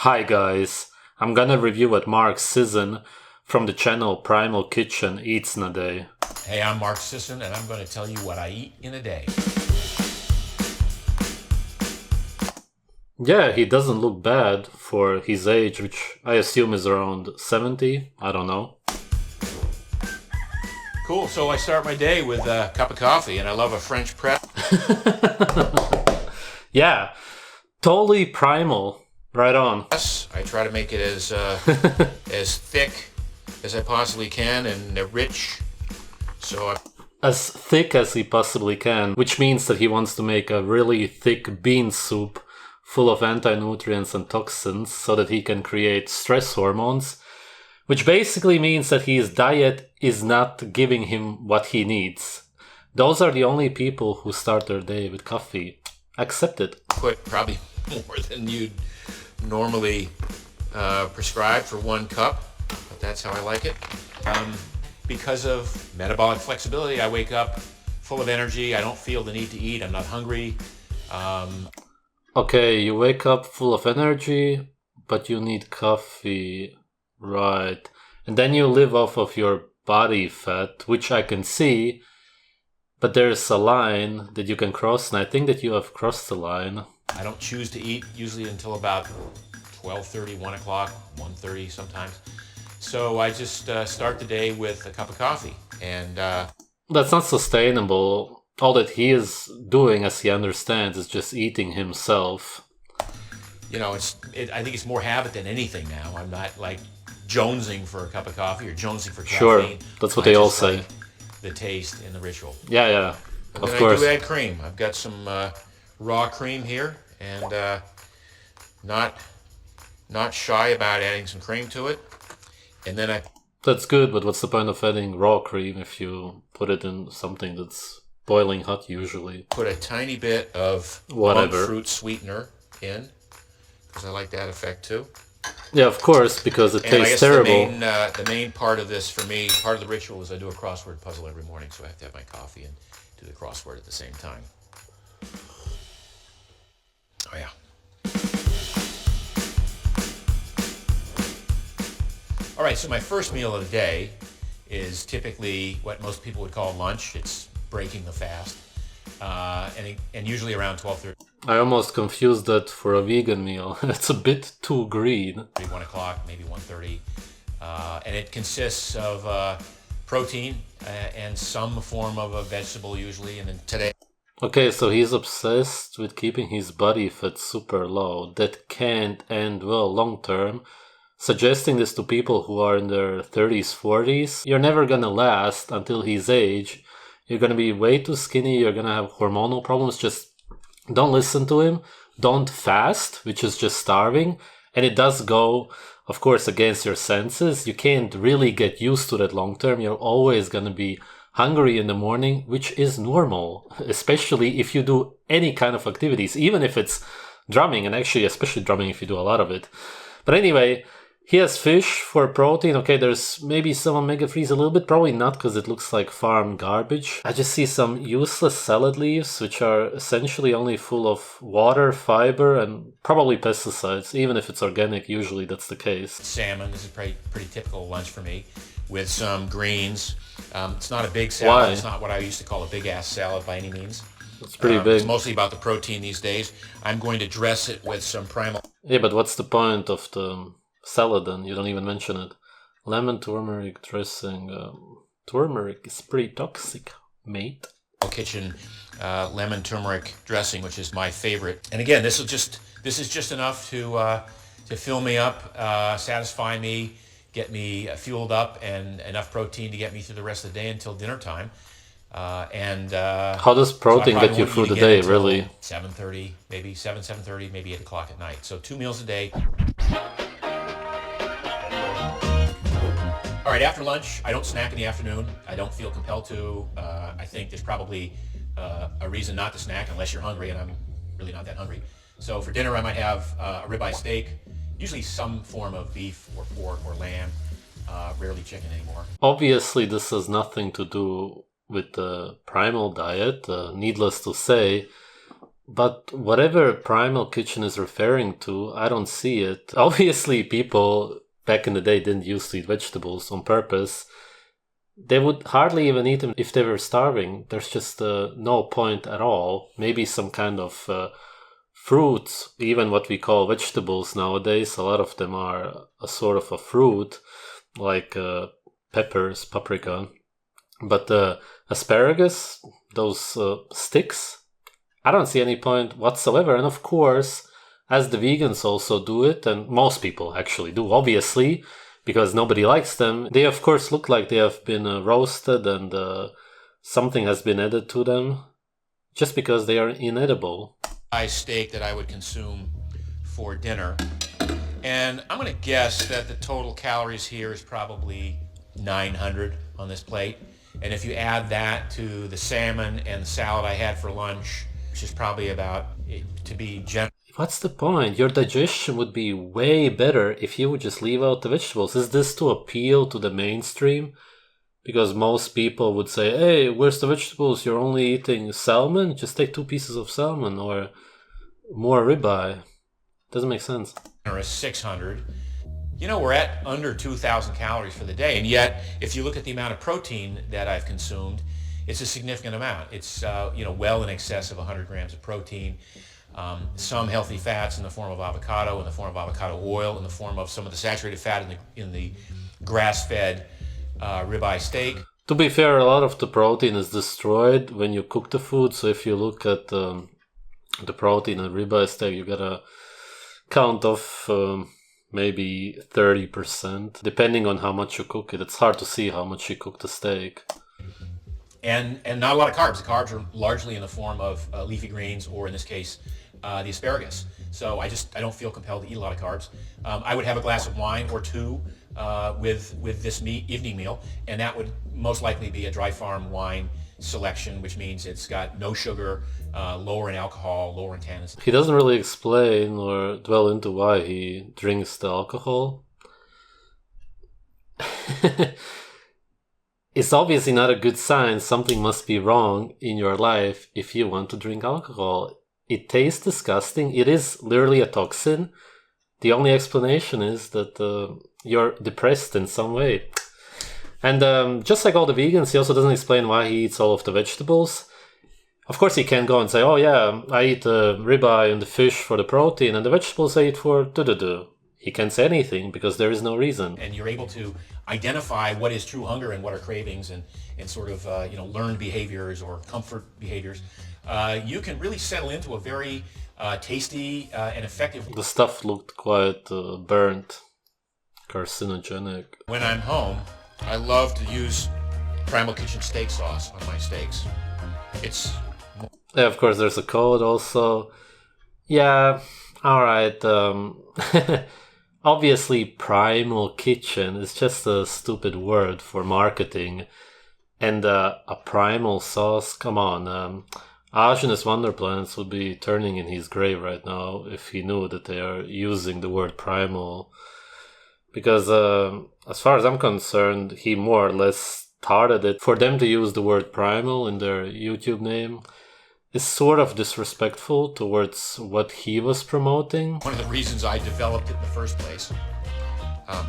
Hi guys, I'm gonna review what Mark Sisson from the channel Primal Kitchen eats in a day. Hey, I'm Mark Sisson, and I'm going to tell you what I eat in a day. Yeah, he doesn't look bad for his age, which I assume is around 70, I don't know. Cool, so I start my day with a cup of coffee, and I love a French press. Yeah, totally primal. Right on. I try to make it as as thick as I possibly can and rich. As thick as he possibly can, which means that he wants to make a really thick bean soup full of anti-nutrients and toxins so that he can create stress hormones, which basically means that his diet is not giving him what he needs. Those are the only people who start their day with coffee. Accept it. Put probably more than you'd normally prescribe for one cup, but that's how I like it. Because of metabolic flexibility, I wake up full of energy. I don't feel the need to eat. I'm not hungry. Okay, you wake up full of energy, but you need coffee, right? And then you live off of your body fat, which I can see, but there's a line that you can cross, and I think that you have crossed the line. I don't choose to eat usually until about 12:30, 1 o'clock, 1:30 sometimes. So I just start the day with a cup of coffee. And that's not sustainable. All that he is doing, as he understands, is just eating himself. You know, I think it's more habit than anything now. I'm not like jonesing for a cup of coffee or jonesing for caffeine. Sure, that's what they all say. Like the taste and the ritual. Yeah, and of course. I do add cream. I've got some raw cream here, and not shy about adding some cream to it. And then That's good, but what's the point of adding raw cream if you put it in something that's boiling hot usually? Put a tiny bit of whatever monk fruit sweetener in, because I like that effect too. Yeah, of course, because it tastes terrible. The main part of this for me, part of the ritual, is I do a crossword puzzle every morning, so I have to have my coffee and do the crossword at the same time. Oh yeah. All right, so my first meal of the day is typically what most people would call lunch. It's breaking the fast, and usually around 12:30. I almost confused that for a vegan meal. It's a bit too green. 1 o'clock, maybe 1:30, and it consists of protein and some form of a vegetable usually, and then today. Okay, so he's obsessed with keeping his body fat super low. That can't end well long term. Suggesting this to people who are in their 30s, 40s, you're never gonna last until his age. You're gonna be way too skinny, you're gonna have hormonal problems. Just don't listen to him. Don't fast, which is just starving. And it does go, of course, against your senses. You can't really get used to that long term. You're always gonna be hungry in the morning, which is normal, especially if you do any kind of activities, even if it's drumming, and actually especially drumming if you do a lot of it. But anyway, he has fish for protein. Okay, there's maybe some omega-3s a little bit. Probably not, because it looks like farm garbage. I just see some useless salad leaves, which are essentially only full of water, fiber, and probably pesticides. Even if it's organic, usually that's the case. Salmon, this is pretty typical lunch for me, with some greens. It's not a big salad. Why? It's not what I used to call a big-ass salad by any means. It's pretty big. It's mostly about the protein these days. I'm going to dress it with some primal. Yeah, but what's the point of the salad then? You don't even mention it. Lemon turmeric dressing. Turmeric is pretty toxic, mate. Kitchen lemon turmeric dressing, which is my favorite. And again, this is just enough to fill me up, satisfy me, get me fueled up, and enough protein to get me through the rest of the day until dinner time. How does protein get you through the day, really? 7:30, maybe 7:30, maybe 8 o'clock at night. So 2 meals a day. All right, after lunch, I don't snack in the afternoon. I don't feel compelled to. I think there's probably a reason not to snack unless you're hungry, and I'm really not that hungry. So for dinner, I might have a ribeye steak, usually some form of beef or pork or lamb, rarely chicken anymore. Obviously, this has nothing to do with the primal diet. Needless to say, But whatever Primal Kitchen is referring to, I don't see it. Obviously, people back in the day didn't used to eat vegetables on purpose. They would hardly even eat them if they were starving. There's just no point at all. Maybe some kind of fruits, even what we call vegetables nowadays, a lot of them are a sort of a fruit, like peppers, paprika. But asparagus, those sticks, I don't see any point whatsoever. And of course, as the vegans also do it, and most people actually do, obviously, because nobody likes them, they of course look like they have been roasted and something has been added to them, just because they are inedible. Steak that I would consume for dinner. And I'm going to guess that the total calories here is probably 900 on this plate. And if you add that to the salmon and the salad I had for lunch, which is probably about, to be generous. What's the point? Your digestion would be way better if you would just leave out the vegetables. Is this to appeal to the mainstream? Because most people would say, hey, where's the vegetables? You're only eating salmon? Just take 2 pieces of salmon or more ribeye. Doesn't make sense. Or 600. You know, we're at under 2,000 calories for the day. And yet, if you look at the amount of protein that I've consumed, it's a significant amount. It's, well in excess of 100 grams of protein. Some healthy fats in the form of avocado, in the form of avocado oil, in the form of some of the saturated fat in the grass-fed ribeye steak. To be fair, a lot of the protein is destroyed when you cook the food. So if you look at the protein in ribeye steak, you get a count of maybe 30%, depending on how much you cook it. It's hard to see how much you cook the steak. And not a lot of carbs. The carbs are largely in the form of leafy greens, or in this case, the asparagus. So I don't feel compelled to eat a lot of carbs. I would have a glass of wine or 2 with this evening meal, and that would most likely be a dry farm wine selection, which means it's got no sugar, lower in alcohol, lower in tannins. He doesn't really explain or dwell into why he drinks the alcohol. It's obviously not a good sign. Something must be wrong in your life if you want to drink alcohol. It tastes disgusting. It is literally a toxin. The only explanation is that you're depressed in some way. And just like all the vegans, he also doesn't explain why he eats all of the vegetables. Of course, he can go and say, oh yeah, I eat the ribeye and the fish for the protein, and the vegetables I eat for do-do-do. He can't say anything because there is no reason. And you're able to identify what is true hunger and what are cravings and sort of, learned behaviors or comfort behaviors. You can really settle into a very tasty and effective... The stuff looked quite burnt, carcinogenic. When I'm home, I love to use Primal Kitchen steak sauce on my steaks. It's... Yeah, of course, there's a code also. Yeah, alright. Obviously, Primal Kitchen is just a stupid word for marketing. And a primal sauce, come on. Ash and his Wonder Planets would be turning in his grave right now if he knew that they are using the word primal. Because as far as I'm concerned, he more or less started it. For them to use the word primal in their YouTube name is sort of disrespectful towards what he was promoting. One of the reasons I developed it in the first place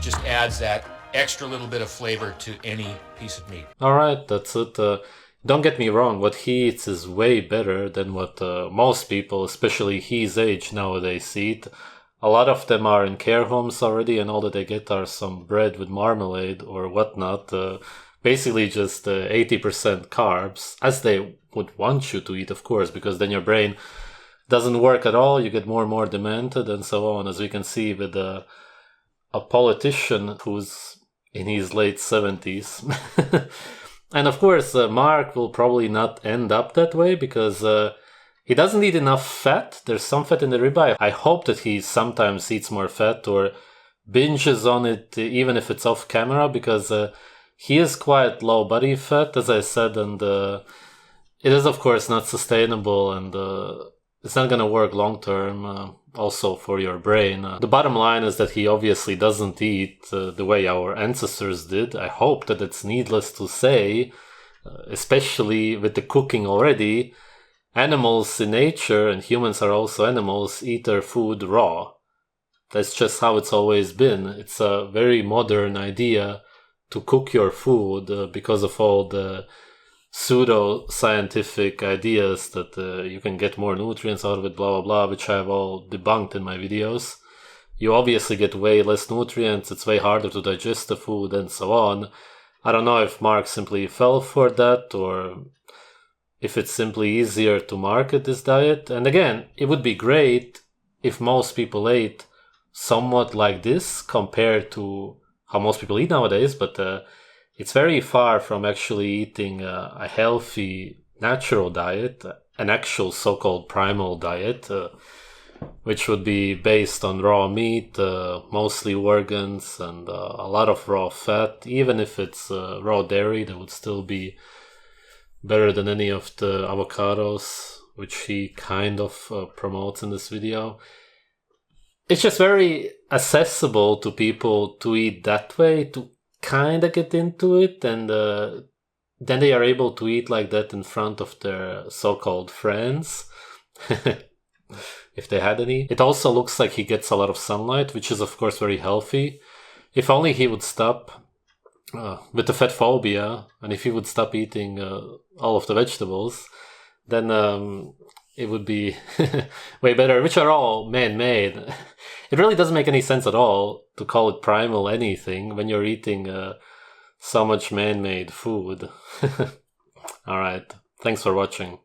just adds that extra little bit of flavor to any piece of meat. Alright, that's it. Don't get me wrong, what he eats is way better than what most people, especially his age, nowadays eat. A lot of them are in care homes already, and all that they get are some bread with marmalade or whatnot. Basically just 80% carbs, as they would want you to eat, of course, because then your brain doesn't work at all, you get more and more demented and so on, as we can see with a politician who's in his late 70s. And of course, Mark will probably not end up that way because he doesn't eat enough fat. There's some fat in the ribeye. I hope that he sometimes eats more fat or binges on it, even if it's off camera, because he is quite low body fat, as I said, and it is, of course, not sustainable, and it's not going to work long term, also for your brain. The bottom line is that he obviously doesn't eat the way our ancestors did. I hope that it's needless to say, especially with the cooking already. animals in nature, and humans are also animals, eat their food raw. That's just how it's always been. It's a very modern idea to cook your food because of all the pseudo-scientific ideas that you can get more nutrients out of it, blah, blah, blah, which I've all debunked in my videos. You obviously get way less nutrients, it's way harder to digest the food, and so on. I don't know if Mark simply fell for that, or if it's simply easier to market this diet. And again, it would be great if most people ate somewhat like this compared to how most people eat nowadays, but it's very far from actually eating a healthy, natural diet, an actual so-called primal diet, which would be based on raw meat, mostly organs, and a lot of raw fat. Even if it's raw dairy, that would still be better than any of the avocados, which he kind of promotes in this video. It's just very accessible to people to eat that way, to kind of get into it, and then they are able to eat like that in front of their so-called friends, if they had any. It also looks like he gets a lot of sunlight, which is of course very healthy. If only he would stop with the fat phobia, and if he would stop eating all of the vegetables, then it would be way better, which are all man-made. It really doesn't make any sense at all to call it primal anything when you're eating so much man-made food. Alright, thanks for watching.